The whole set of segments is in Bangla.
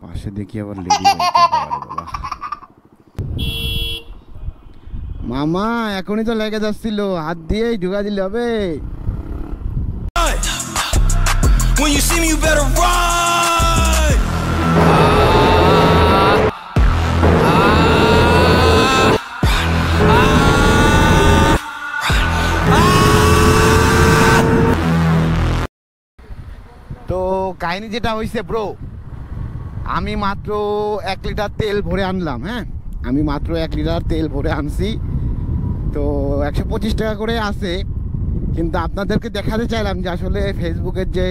পাশে দেখি আবার লেডি বাবা। মামা এখনই তো লেগে যাচ্ছিল, হাত দিয়েই ঢুকা দিলে হবে। When you see me you better run. তো কাহিনী যেটা হয়েছে ব্রো, আমি মাত্র 1 লিটার তেল ভরে আনলাম। হ্যাঁ, আমি মাত্র 1 লিটার তেল ভরে আনছি। তো 125 টাকা করে আছে। কিন্তু আপনাদেরকে দেখাতে চাইলাম যে আসলে ফেসবুকের যে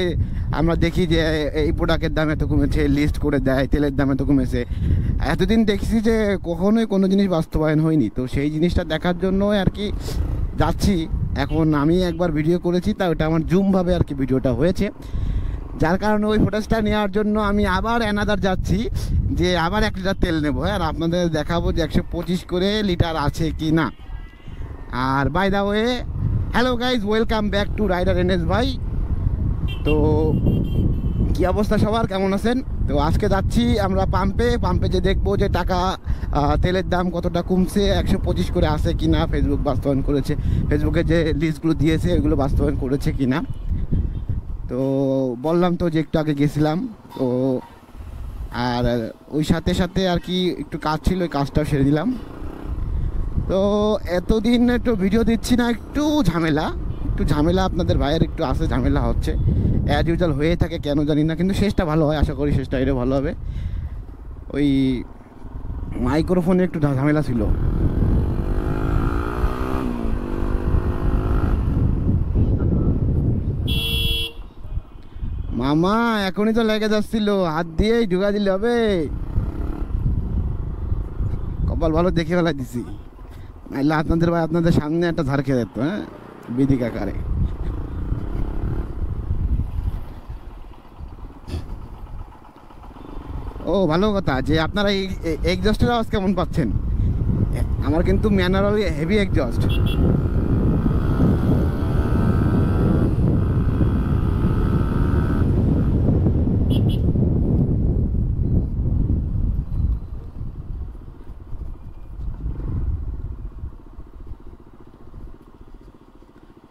আমরা দেখি যে এই প্রোডাক্টের দাম এত কমেছে, লিস্ট করে দেয় তেলের দাম এত কমেছে। এতদিন দেখছি যে কখনোই কোনো জিনিস বাস্তবায়ন হয়নি। তো সেই জিনিসটা দেখার জন্য আর কি যাচ্ছি। এখন আমি একবার ভিডিও করেছি, তা ওটা আমার জুমভাবে আর কি ভিডিওটা হয়েছে, যার কারণে ওই ফুটেজটা নেওয়ার জন্য আমি আবার অ্যানাদার যাচ্ছি যে আবার 1 লিটার তেল নেবো। আর আপনাদের দেখাবো যে 125 করে লিটার আছে কি না। আর by the way, hello guys, welcome back to rider NS ভাই। তো কী অবস্থা সবার, কেমন আছেন? তো আজকে যাচ্ছি আমরা পাম্পে যে দেখবো যে টাকা তেলের দাম কতটা কমছে, 125 করে আছে কি না, ফেসবুক বাস্তবায়ন করেছে, ফেসবুকে যে লিস্টগুলো দিয়েছে ওইগুলো বাস্তবায়ন করেছে কি না। তো বললাম তো যে একটু আগে গেছিলাম। তো আর ওই সাথে সাথে আর কি একটু কাজ ছিল, ওই কাজটাও সেরে দিলাম। তো এতদিন একটু ভিডিও দিচ্ছি না, একটু ঝামেলা আপনাদের ভাইয়ের একটু আসে, ঝামেলা হচ্ছে, অ্যাজ ইউজুয়াল হয়ে থাকে, কেন জানি না। কিন্তু শেষটা ভালো হয়, আশা করি শেষটা এটা ভালো হবে। ওই মাইক্রোফোনে একটু ঝামেলা ছিল। মামা এখনই তো লেগে যাচ্ছিল, হাত দিয়েই ঢুকা দিলে হবে। কপাল ভালো দেখে ফেলা দিছি, নাইলে আপনাদের ভাই আপনাদের সামনে একটা ধার খেয়ে যেত। হ্যাঁ, বিদিক আকারে। ও ভালো কথা যে আপনারা এই এক্সজস্টের আওয়াজ কেমন পাচ্ছেন? আমার কিন্তু ম্যানুয়ালি হেভি এক্সজস্ট।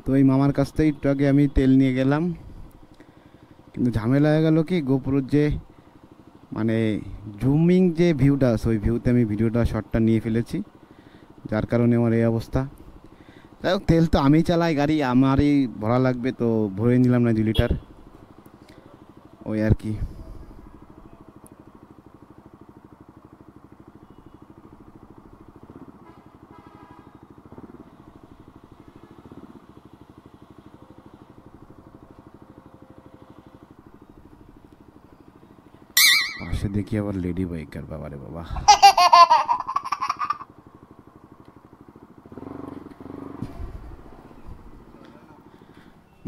তো এই মামার কাছ থেকে একটু আগে আমি তেল নিয়ে গেলাম, কিন্তু ঝামেলা হয়ে গেল কি, গোপুরের যে মানে জুমিং যে ভিউটা আছে ওই ভিউতে আমি ভিডিওটা শর্টটা নিয়ে ফেলেছি, যার কারণে আমার এই অবস্থা। যাই হোক, তেল তো আমি চালাই, গাড়ি আমারই ভরা লাগবে, তো ভরে নিলাম না 2 লিটার, ওই আর কি। পাশে দেখি আবার লেডি বাইকার, বাবারে বাবা।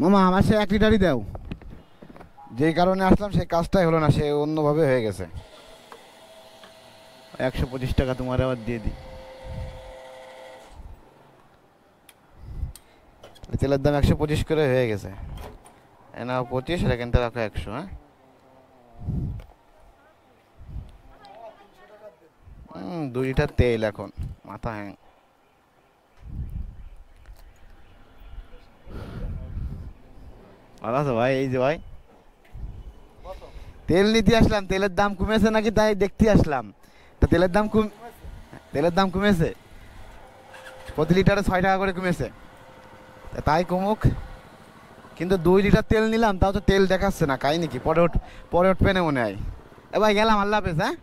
মামা আমার সে 1 লিটারই দাও, যেই কারণে আসলাম সেই কাজটাই হলো না, সে অন্যভাবে হয়ে গেছে। 125 টাকা তোমার আবার দিয়ে দিই। তেলের দাম 125 করে হয়ে গেছে, না 25, আর এখানটা রাখো 100। হ্যাঁ, 2 লিটার তেল এখন, মাথা হ্যাং। ভালো আছো ভাই? এই যে ভাই তেল নিতে আসলাম, তেলের দাম কমেছে নাকি তাই দেখতে আসলাম। তা তেলের দাম কমেছে, প্রতি লিটারে 6 টাকা করে কমেছে। তাই কমুক, কিন্তু 2 লিটার তেল নিলাম, তাও তো তেল দেখাচ্ছে না। কাহিনি কি, পরে উঠবে না মনে হয়। এ ভাই গেলাম, আল্লাহ হাফেজ। হ্যাঁ,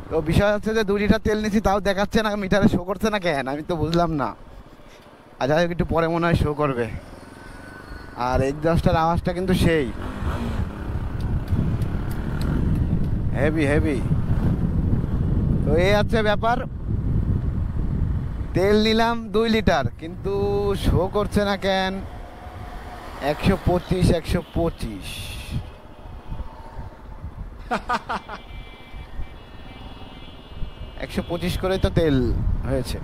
তো বিষয় হচ্ছে যে 2 লিটার তেল নিচ্ছি, তাও দেখাচ্ছে না, মিটারে শো করছে না কেন, আমি তো বুঝলাম না। আর যাই হোক, একটু পরে মনে হয় শো করবে। আর এক্সজস্টের আওয়াজটা কিন্তু সেই হেভি। তো এই হচ্ছে ব্যাপার, তেল নিলাম 2 লিটার, কিন্তু শো করছে না কেন। 125 125 করে তো তেল হয়েছে।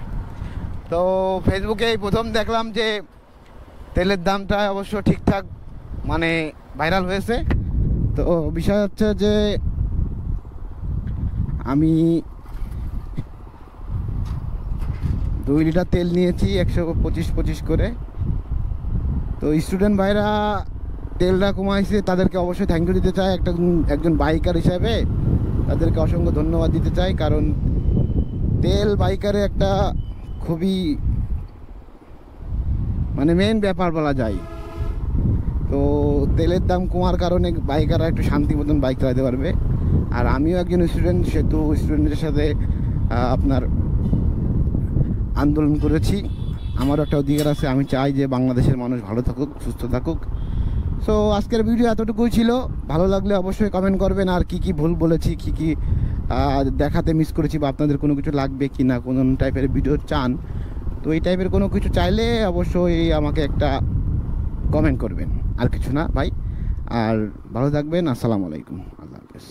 তো ফেসবুকে এই প্রথম দেখলাম যে তেলের দামটা অবশ্য ঠিকঠাক মানে ভাইরাল হয়েছে। তো বিষয় হচ্ছে যে আমি 2 লিটার তেল নিয়েছি 125 করে। তো স্টুডেন্ট ভাইরা তেলটা কমাইছে, তাদেরকে অবশ্যই থ্যাংক ইউ দিতে চাই। একজন বাইকার হিসাবে তাদেরকে অসংখ্য ধন্যবাদ দিতে চাই, কারণ তেল বাইকারে একটা খুবই মানে মেন ব্যাপার বলা যায়। তো তেলের দাম কমার কারণে বাইকাররা একটু শান্তি মতন বাইক চালাতে পারবে। আর আমিও একজন স্টুডেন্ট, সেহেতু স্টুডেন্টের সাথে আপনার আন্দোলন করেছি। আমারও একটা অধিকার আছে, আমি চাই যে বাংলাদেশের মানুষ ভালো থাকুক, সুস্থ থাকুক। সো আজকের ভিডিও এতটুকুই ছিল। ভালো লাগলে অবশ্যই কমেন্ট করবেন, আর কি কি ভুল বলেছি, কি কি দেখাতে মিস করেছি, বা আপনাদের কোনো কিছু লাগবে কি না, কোন টাইপের ভিডিও চান। তো এই টাইপের কোনো কিছু চাইলে অবশ্যই আমাকে একটা কমেন্ট করবেন, আর কিছু না ভাই। আর ভালো থাকবেন। আসসালামু আলাইকুম, আল্লাহ হাফেজ।